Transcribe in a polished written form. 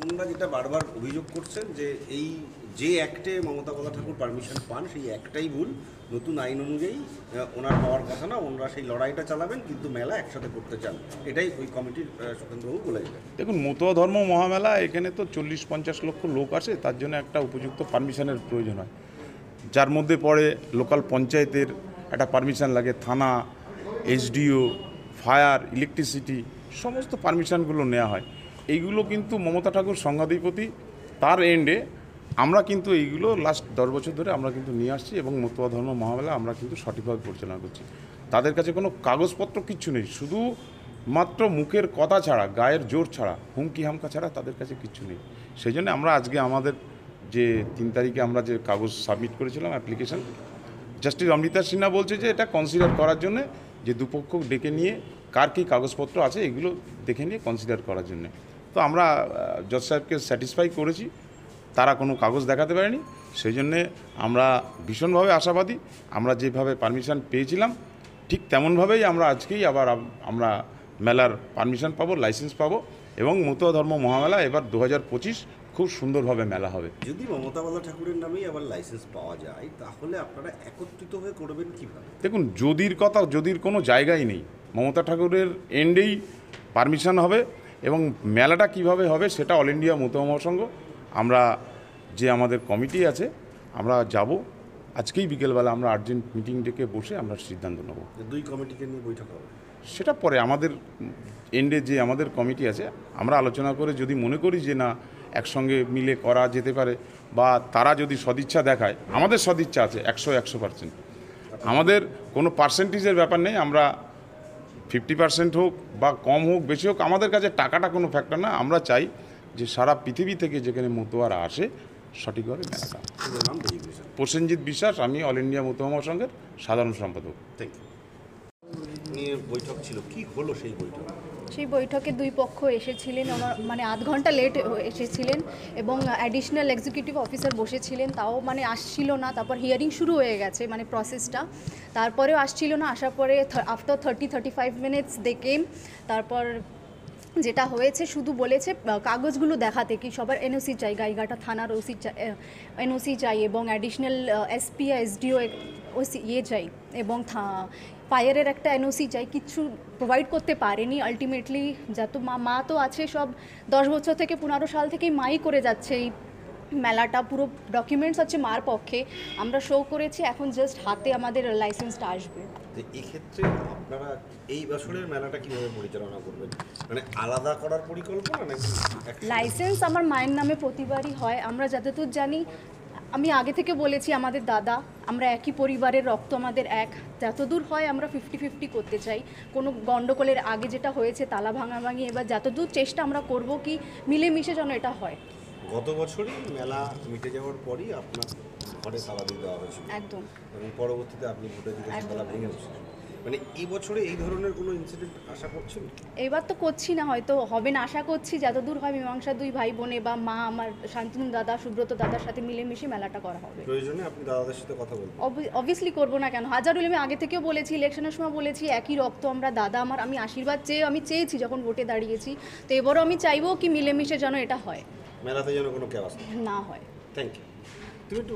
ওনারা যেটা বারবার অভিযোগ করছেন যে এই যে অ্যাক্টে মমতা বলা ঠাকুর পারমিশন পান সেই একটাই ভুল, নতুন আইন অনুযায়ী ওনার পাওয়ার কথা না, ওনারা সেই লড়াইটা চালাবেন কিন্তু মেলা একসাথে করতে চান, এটাই ওই কমিটির সুখেন্দ্রবাবু বলে গেলেন। দেখুন, মতুয়া ধর্ম মহামেলা এখানে তো 40-50 লক্ষ লোক আসে, তার জন্য একটা উপযুক্ত পারমিশনের প্রয়োজন হয়, যার মধ্যে পড়ে লোকাল পঞ্চায়েতের একটা পারমিশন লাগে, থানা, এসডিও, ফায়ার, ইলেকট্রিসিটি, সমস্ত পারমিশনগুলো নেওয়া হয়। এইগুলো কিন্তু মমতা ঠাকুর সংঘাধিপতি, তার এন্ডে আমরা কিন্তু এইগুলো লাস্ট 10 বছর ধরে আমরা কিন্তু নিয়ে আসছি এবং মতুয়া ধর্ম মহামেলা আমরা কিন্তু সঠিকভাবে পরিচালনা করছি। তাদের কাছে কোনো কাগজপত্র কিচ্ছু নেই, শুধু মাত্র মুখের কথা ছাড়া, গায়ের জোর ছাড়া, হুমকি হামকা ছাড়া তাদের কাছে কিচ্ছু নেই। সেই জন্য আমরা আজকে আমাদের যে 3 তারিখে আমরা যে কাগজ সাবমিট করেছিলাম অ্যাপ্লিকেশন, জাস্টিস অমৃতা সিনহা বলছে যে এটা কনসিডার করার জন্য, যে দুপক্ষ ডেকে নিয়ে কার কী কাগজপত্র আছে এগুলো দেখে নিয়ে কনসিডার করার জন্য। তো আমরা জজ সাহেবকে স্যাটিসফাই করেছি, তারা কোনো কাগজ দেখাতে পারেনি, সেই জন্যে আমরা ভীষণভাবে আশাবাদী। আমরা যেভাবে পারমিশন পেয়েছিলাম ঠিক তেমনভাবেই আমরা আজকেই আবার আমরা মেলার পারমিশন পাবো, লাইসেন্স পাবো এবং মতুয়া ধর্ম মহামেলা এবার 2025 খুব সুন্দরভাবে মেলা হবে। যদি মমতা বলা ঠাকুরের নামেই আবার লাইসেন্স পাওয়া যায় তাহলে আপনারা একত্রিত হয়ে করবেন কীভাবে? দেখুন, যদির কোনো জায়গাই নেই, মমতা ঠাকুরের এন্ডেই পারমিশন হবে এবং মেলাটা কিভাবে হবে সেটা অল ইন্ডিয়া মতুয়া মহাসংঘ, আমরা যে আমাদের কমিটি আছে আমরা যাব, আজকেই বিকেলবেলা আমরা আর্জেন্ট মিটিং ডেকে বসে আমরা সিদ্ধান্ত নেব। দুই কমিটিকে নিয়ে বৈঠক হবে, সেটা পরে আমাদের এন্ডে যে আমাদের কমিটি আছে আমরা আলোচনা করে যদি মনে করি যে না একসঙ্গে মিলে করা যেতে পারে বা তারা যদি সদিচ্ছা দেখায়, আমাদের সদিচ্ছা আছে 100%। আমাদের কোনো পার্সেন্টেজের ব্যাপার নেই, আমরা 50% হোক বা কম হোক বেশি হোক, আমাদের কাছে টাকাটা কোনো ফ্যাক্টর না। আমরা চাই যে সারা পৃথিবী থেকে যেখানে মতুয়ারা আসে সঠিকভাবে মেলাটা। প্রসেনজিৎ বিশ্বাস, আমি অল ইন্ডিয়া মতুয়া মহাসংঘের সাধারণ সম্পাদক। Thank you. বৈঠক ছিল, কি হলো সেই বৈঠক? সেই বৈঠকে দুই পক্ষ এসেছিলেন, মানে আধ ঘন্টা লেট এসেছিলেন এবং অ্যাডিশনাল এক্সিকিউটিভ অফিসার বসেছিলেন, তাও মানে আসছিল না। তারপর হিয়ারিং শুরু হয়ে গেছে মানে প্রসেসটা, তারপরেও আসছিল না। আসার পরে আফটার 30-35 মিনিটস দেখে তারপর যেটা হয়েছে শুধু বলেছে কাগজগুলো দেখাতে, কি সবার এনওসি চাই, গাইঘাটা থানার এনওসি চাই এবং অ্যাডিশনাল এসপি এসডিও ইয়ে চাই এবং ফায়ারের একটা এনওসি চাই, কিছু প্রোভাইড করতে পারেনি আলটিমেটলি। যত মা তো আছে সব 10 বছর থেকে 15 সাল থেকেই মাই করে যাচ্ছে এই মেলাটা, পুরো ডকুমেন্টস আছে মার পক্ষে, আমরা শো করেছি, এখন জাস্ট হাতে আমাদের লাইসেন্সটা আসবে। এক্ষেত্রে আপনারা এই বছরের মেলাটা কীভাবে পরিচালনা করবেন, মানে আলাদা করার পরিকল্পনা নাকি? লাইসেন্স আমার মায়ের নামে প্রতিবারই হয়, আমরা যতদূর জানি, আমি আগে থেকে বলেছি আমাদের দাদা, আমরা একই পরিবারের রক্ত, আমাদের এক, যতদূর হয় আমরা 50-50 করতে চাই। কোনো গণ্ডগোলের আগে যেটা হয়েছে তালা ভাঙাভাঙি, এবার যতদূর চেষ্টা আমরা করব কি মিলেমিশে যেন এটা হয়। গত বছরই মেলা মিটে যাওয়ার পরই আপনার ঘরে তালা দিয়ে দেওয়া হয়েছিল একদম, এবং পরবর্তীতে আপনি ভোটে দিতে তালা ভেঙে উঠছিলেন, মানে এই বছরে এই ধরনের কোনো ইনসিডেন্ট আশা করছেন? এবার তো করছি না, হয়তো হবে না, আশা করছি যতদূর হয় মীমাংসা দুই ভাই বোনে বা মা আমার শান্তনু দাদা সুব্রত দাদার সাথে মিলেমিশে মেলাটা করা হবে। প্রয়োজনে আপনি দাদাদের সাথে কথা বলবেন? অবভিয়াসলি করবো না কেন, হাজারুল আমি আগে থেকেও বলেছি, ইলেকশনের সময় বলেছি একই রক্ত আমরা, দাদা আমার, আমি আশীর্বাদ আমি চেয়েছি যখন ভোটে দাঁড়িয়েছি, তো এবারও আমি চাইবো কি মিলেমিশে যেন এটা হয়, মেলাতে যেন কোনো কেওয়াস না হয়। Thank you. তুমি একটু